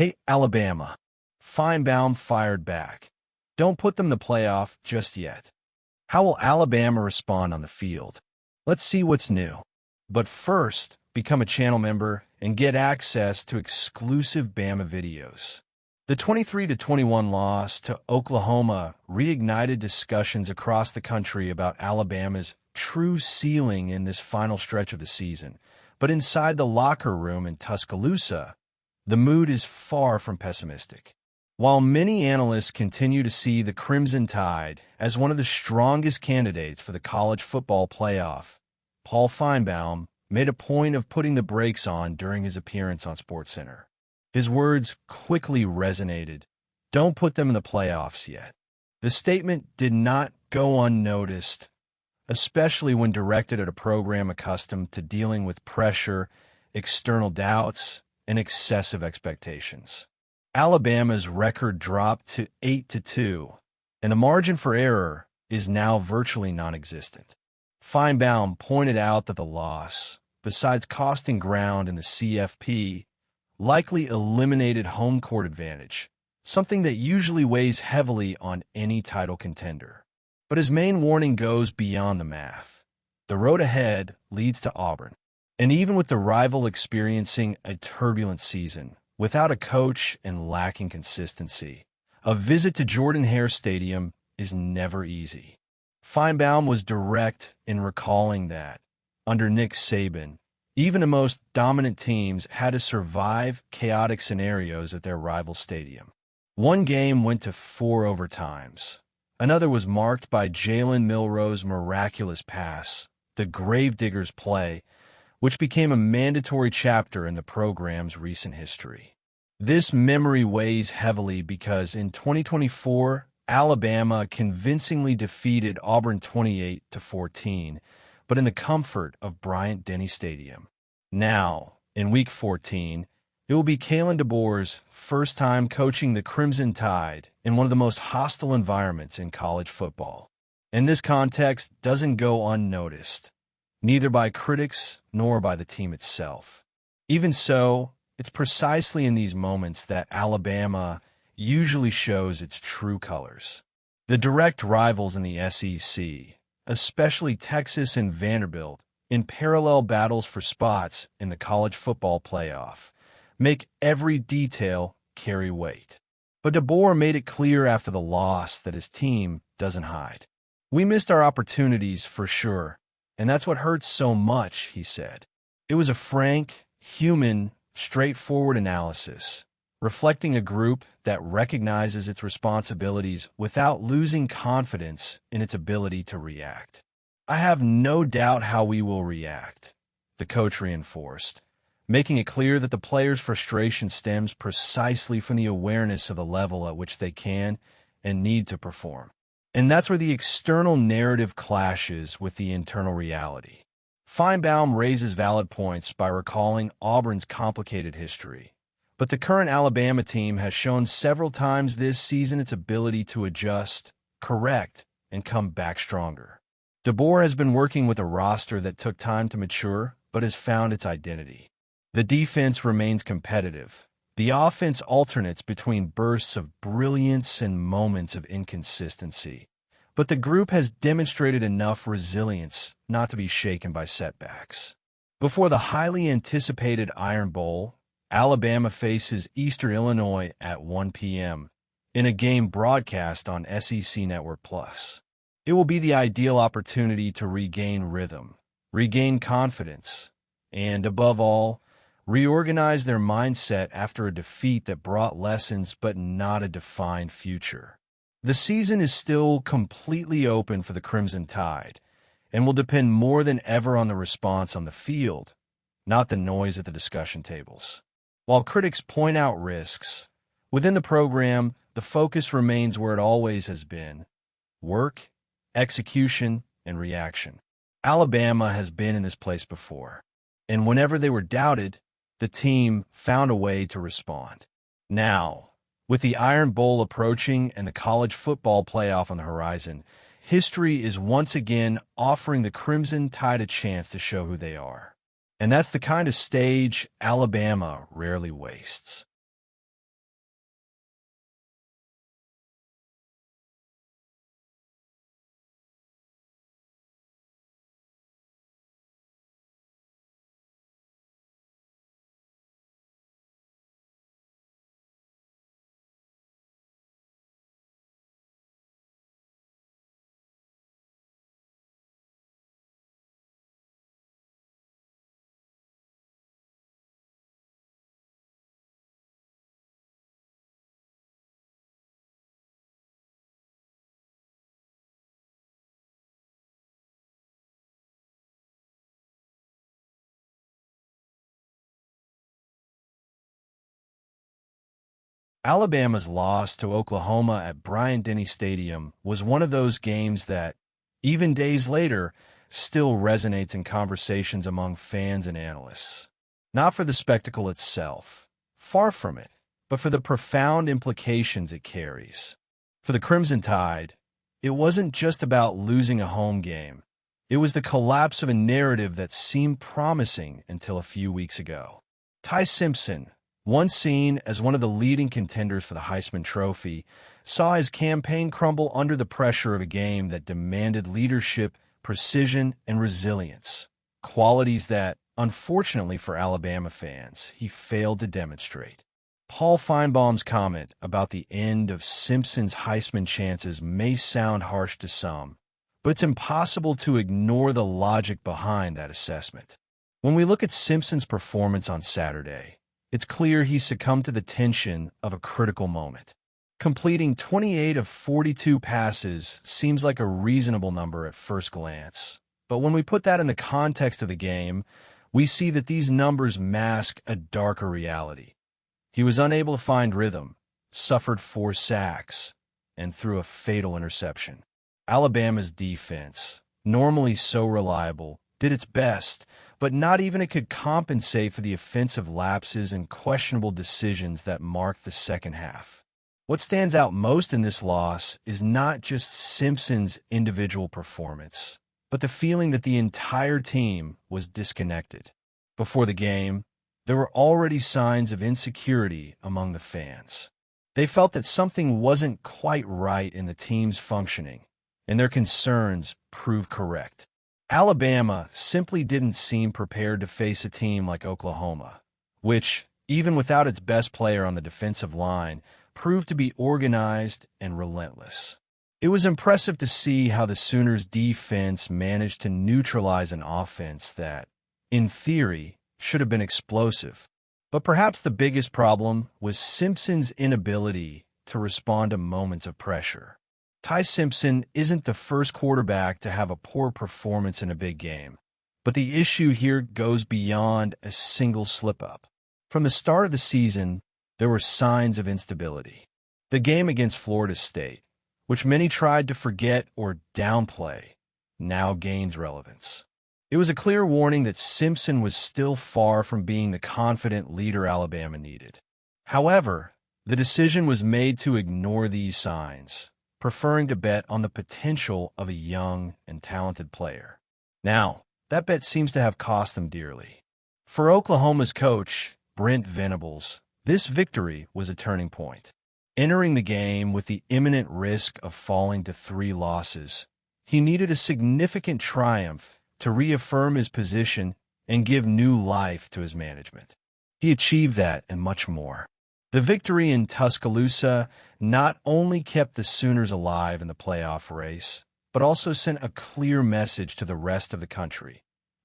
Hey, Alabama. Finebaum fired back. Don't put them in the playoff just yet. How will Alabama respond on the field? Let's see what's new. But first, become a channel member and get access to exclusive Bama videos. The 23-21 loss to Oklahoma reignited discussions across the country about Alabama's true ceiling in this final stretch of the season. But inside the locker room in Tuscaloosa, the mood is far from pessimistic. While many analysts continue to see the Crimson Tide as one of the strongest candidates for the college football playoff, Paul Finebaum made a point of putting the brakes on during his appearance on SportsCenter. His words quickly resonated. Don't put them in the playoffs yet. The statement did not go unnoticed, especially when directed at a program accustomed to dealing with pressure, external doubts, and excessive expectations. Alabama's record dropped to 8-2, and the margin for error is now virtually non-existent. Finebaum pointed out that the loss, besides costing ground in the CFP, likely eliminated home court advantage, something that usually weighs heavily on any title contender. But his main warning goes beyond the math. The road ahead leads to Auburn. And even with the rival experiencing a turbulent season, without a coach and lacking consistency, a visit to Jordan-Hare Stadium is never easy. Finebaum was direct in recalling that, under Nick Saban, even the most dominant teams had to survive chaotic scenarios at their rival stadium. One game went to 4 overtimes. Another was marked by Jalen Milroe's miraculous pass, the Gravedigger's play, which became a mandatory chapter in the program's recent history. This memory weighs heavily because in 2024, Alabama convincingly defeated Auburn 28-14, but in the comfort of Bryant-Denny Stadium. Now, in Week 14, it will be Kalen DeBoer's first time coaching the Crimson Tide in one of the most hostile environments in college football. And this context doesn't go unnoticed, neither by critics nor by the team itself. Even so, it's precisely in these moments that Alabama usually shows its true colors. The direct rivals in the SEC, especially Texas and Vanderbilt, in parallel battles for spots in the college football playoff, make every detail carry weight. But DeBoer made it clear after the loss that his team doesn't hide. We missed our opportunities for sure, and that's what hurts so much, he said. It was a frank, human, straightforward analysis, reflecting a group that recognizes its responsibilities without losing confidence in its ability to react. I have no doubt how we will react, the coach reinforced, making it clear that the players' frustration stems precisely from the awareness of the level at which they can and need to perform. And that's where the external narrative clashes with the internal reality. Finebaum raises valid points by recalling Auburn's complicated history, but the current Alabama team has shown several times this season its ability to adjust, correct, and come back stronger. DeBoer has been working with a roster that took time to mature, but has found its identity. The defense remains competitive. The offense alternates between bursts of brilliance and moments of inconsistency. But the group has demonstrated enough resilience not to be shaken by setbacks. Before the highly anticipated Iron Bowl, Alabama faces Eastern Illinois at 1 p.m. in a game broadcast on SEC Network Plus. It will be the ideal opportunity to regain rhythm, regain confidence, and, above all, reorganize their mindset after a defeat that brought lessons but not a defined future. The season is still completely open for the Crimson Tide and will depend more than ever on the response on the field, not the noise at the discussion tables. While critics point out risks, within the program, the focus remains where it always has been: work, execution, and reaction. Alabama has been in this place before, and whenever they were doubted, the team found a way to respond. Now, with the Iron Bowl approaching and the college football playoff on the horizon, history is once again offering the Crimson Tide a chance to show who they are. And that's the kind of stage Alabama rarely wastes. Alabama's loss to Oklahoma at Bryant-Denny Stadium was one of those games that, even days later, still resonates in conversations among fans and analysts. Not for the spectacle itself, far from it, but for the profound implications it carries. For the Crimson Tide, it wasn't just about losing a home game. It was the collapse of a narrative that seemed promising until a few weeks ago. Ty Simpson, once seen as one of the leading contenders for the Heisman Trophy, saw his campaign crumble under the pressure of a game that demanded leadership, precision, and resilience, qualities that, unfortunately for Alabama fans, he failed to demonstrate. Paul Finebaum's comment about the end of Simpson's Heisman chances may sound harsh to some, but it's impossible to ignore the logic behind that assessment. When we look at Simpson's performance on Saturday, it's clear he succumbed to the tension of a critical moment. Completing 28 of 42 passes seems like a reasonable number at first glance, but when we put that in the context of the game, we see that these numbers mask a darker reality. He was unable to find rhythm, suffered 4 sacks, and threw a fatal interception. Alabama's defense, normally so reliable, did its best, but not even it could compensate for the offensive lapses and questionable decisions that marked the second half. What stands out most in this loss is not just Simpson's individual performance, but the feeling that the entire team was disconnected. Before the game, there were already signs of insecurity among the fans. They felt that something wasn't quite right in the team's functioning, and their concerns proved correct. Alabama simply didn't seem prepared to face a team like Oklahoma, which, even without its best player on the defensive line, proved to be organized and relentless. It was impressive to see how the Sooners' defense managed to neutralize an offense that, in theory, should have been explosive. But perhaps the biggest problem was Simpson's inability to respond to moments of pressure. Ty Simpson isn't the first quarterback to have a poor performance in a big game, but the issue here goes beyond a single slip-up. From the start of the season, there were signs of instability. The game against Florida State, which many tried to forget or downplay, now gains relevance. It was a clear warning that Simpson was still far from being the confident leader Alabama needed. However, the decision was made to ignore these signs, preferring to bet on the potential of a young and talented player. Now, that bet seems to have cost them dearly. For Oklahoma's coach, Brent Venables, this victory was a turning point. Entering the game with the imminent risk of falling to 3 losses, he needed a significant triumph to reaffirm his position and give new life to his management. He achieved that and much more. The victory in Tuscaloosa not only kept the Sooners alive in the playoff race, but also sent a clear message to the rest of the country.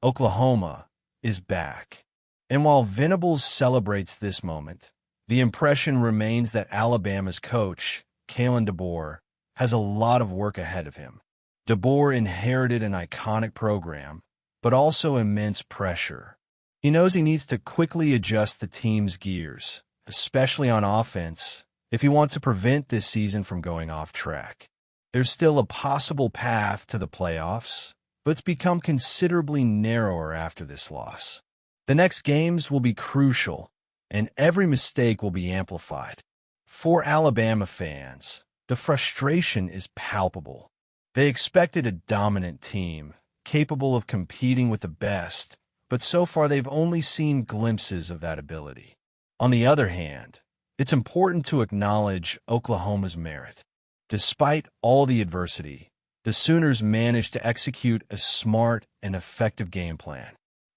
Oklahoma is back. And while Venables celebrates this moment, the impression remains that Alabama's coach, Kalen DeBoer, has a lot of work ahead of him. DeBoer inherited an iconic program, but also immense pressure. He knows he needs to quickly adjust the team's gears, especially on offense, if he wants to prevent this season from going off track. There's still a possible path to the playoffs, but it's become considerably narrower after this loss. The next games will be crucial, and every mistake will be amplified. For Alabama fans, the frustration is palpable. They expected a dominant team, capable of competing with the best, but so far they've only seen glimpses of that ability. On the other hand, it's important to acknowledge Oklahoma's merit. Despite all the adversity, the Sooners managed to execute a smart and effective game plan.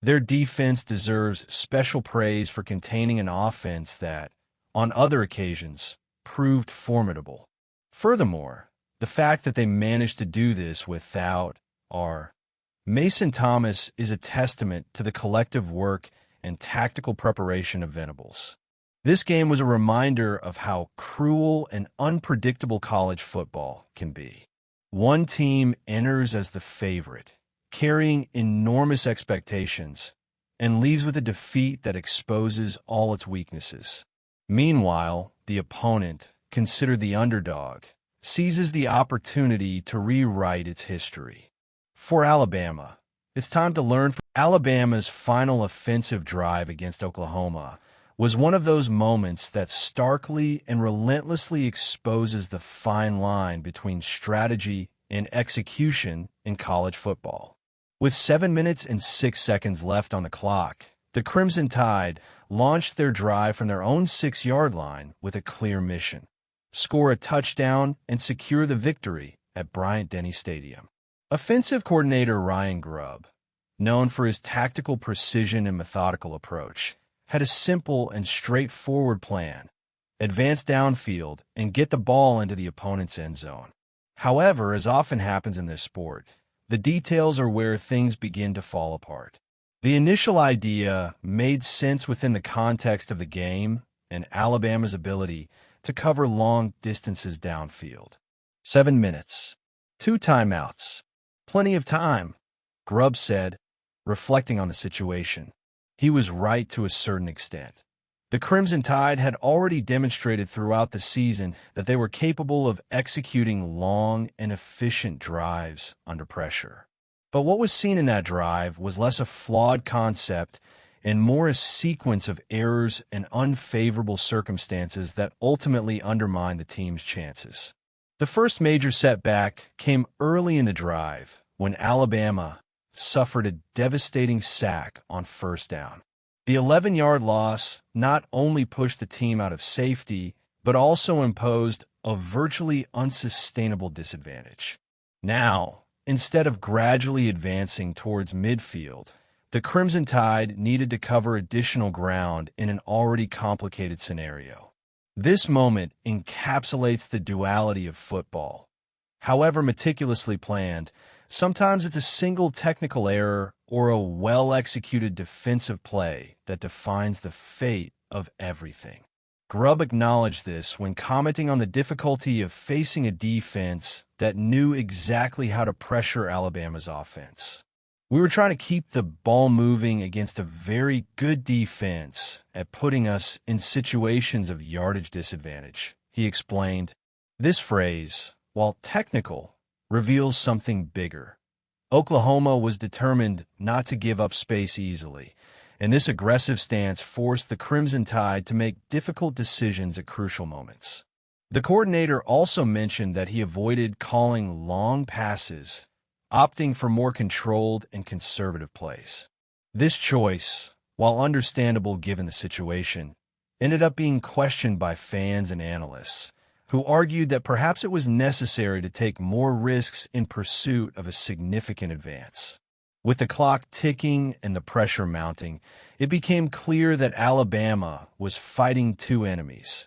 Their defense deserves special praise for containing an offense that, on other occasions, proved formidable. Furthermore, the fact that they managed to do this without Mason Thomas is a testament to the collective work and tactical preparation of Venables. This game was a reminder of how cruel and unpredictable college football can be. One team enters as the favorite, carrying enormous expectations, and leaves with a defeat that exposes all its weaknesses. Meanwhile, the opponent, considered the underdog, seizes the opportunity to rewrite its history. For Alabama, it's time to learn from Alabama's final offensive drive against Oklahoma was one of those moments that starkly and relentlessly exposes the fine line between strategy and execution in college football. With 7 minutes and 6 seconds left on the clock, the Crimson Tide launched their drive from their own 6-yard line with a clear mission: score a touchdown and secure the victory at Bryant-Denny Stadium. Offensive coordinator Ryan Grubb, known for his tactical precision and methodical approach, had a simple and straightforward plan: advance downfield and get the ball into the opponent's end zone. However, as often happens in this sport, the details are where things begin to fall apart. The initial idea made sense within the context of the game and Alabama's ability to cover long distances downfield. 7 minutes, 2 timeouts, plenty of time, Grubb said, reflecting on the situation. He was right to a certain extent. The Crimson Tide had already demonstrated throughout the season that they were capable of executing long and efficient drives under pressure. But what was seen in that drive was less a flawed concept and more a sequence of errors and unfavorable circumstances that ultimately undermined the team's chances. The first major setback came early in the drive when Alabama suffered a devastating sack on first down. The 11-yard loss not only pushed the team out of safety, but also imposed a virtually unsustainable disadvantage. Now, instead of gradually advancing towards midfield, the Crimson Tide needed to cover additional ground in an already complicated scenario. This moment encapsulates the duality of football. However meticulously planned, sometimes it's a single technical error or a well-executed defensive play that defines the fate of everything. Grubb acknowledged this when commenting on the difficulty of facing a defense that knew exactly how to pressure Alabama's offense. We were trying to keep the ball moving against a very good defense at putting us in situations of yardage disadvantage, he explained. This phrase, while technical, reveals something bigger. Oklahoma was determined not to give up space easily, and this aggressive stance forced the Crimson Tide to make difficult decisions at crucial moments. The coordinator also mentioned that he avoided calling long passes, opting for more controlled and conservative plays. This choice, while understandable given the situation, ended up being questioned by fans and analysts, who argued that perhaps it was necessary to take more risks in pursuit of a significant advance. With the clock ticking and the pressure mounting, it became clear that Alabama was fighting two enemies: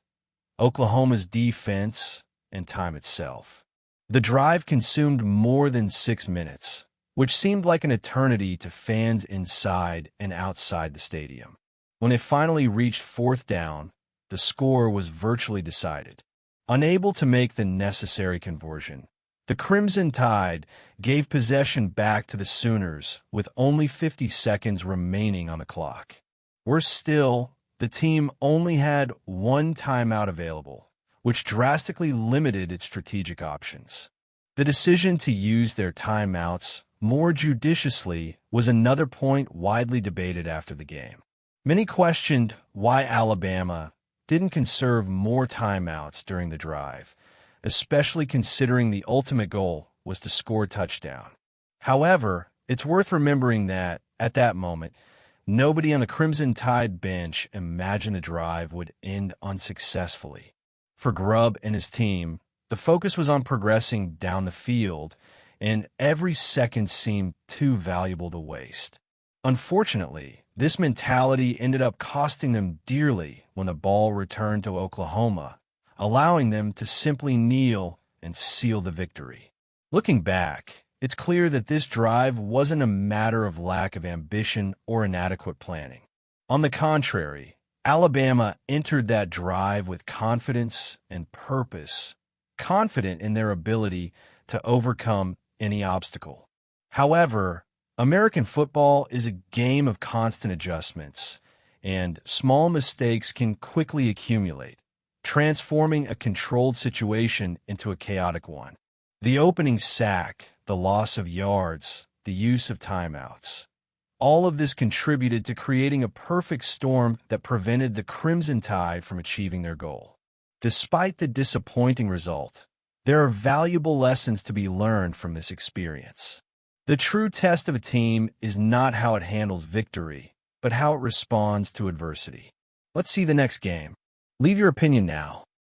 Oklahoma's defense and time itself. The drive consumed more than 6 minutes, which seemed like an eternity to fans inside and outside the stadium. When it finally reached fourth down, the score was virtually decided. Unable to make the necessary conversion, the Crimson Tide gave possession back to the Sooners with only 50 seconds remaining on the clock. Worse still, the team only had one timeout available, which drastically limited its strategic options. The decision to use their timeouts more judiciously was another point widely debated after the game. Many questioned why Alabama didn't conserve more timeouts during the drive, especially considering the ultimate goal was to score a touchdown. However, it's worth remembering that, at that moment, nobody on the Crimson Tide bench imagined the drive would end unsuccessfully. For Grubb and his team, the focus was on progressing down the field, and every second seemed too valuable to waste. Unfortunately, this mentality ended up costing them dearly when the ball returned to Oklahoma, allowing them to simply kneel and seal the victory. Looking back, it's clear that this drive wasn't a matter of lack of ambition or inadequate planning. On the contrary, Alabama entered that drive with confidence and purpose, confident in their ability to overcome any obstacle. However, American football is a game of constant adjustments, and small mistakes can quickly accumulate, transforming a controlled situation into a chaotic one. The opening sack, the loss of yards, the use of timeouts. All of this contributed to creating a perfect storm that prevented the Crimson Tide from achieving their goal. Despite the disappointing result, there are valuable lessons to be learned from this experience. The true test of a team is not how it handles victory, but how it responds to adversity. Let's see the next game. Leave your opinion now.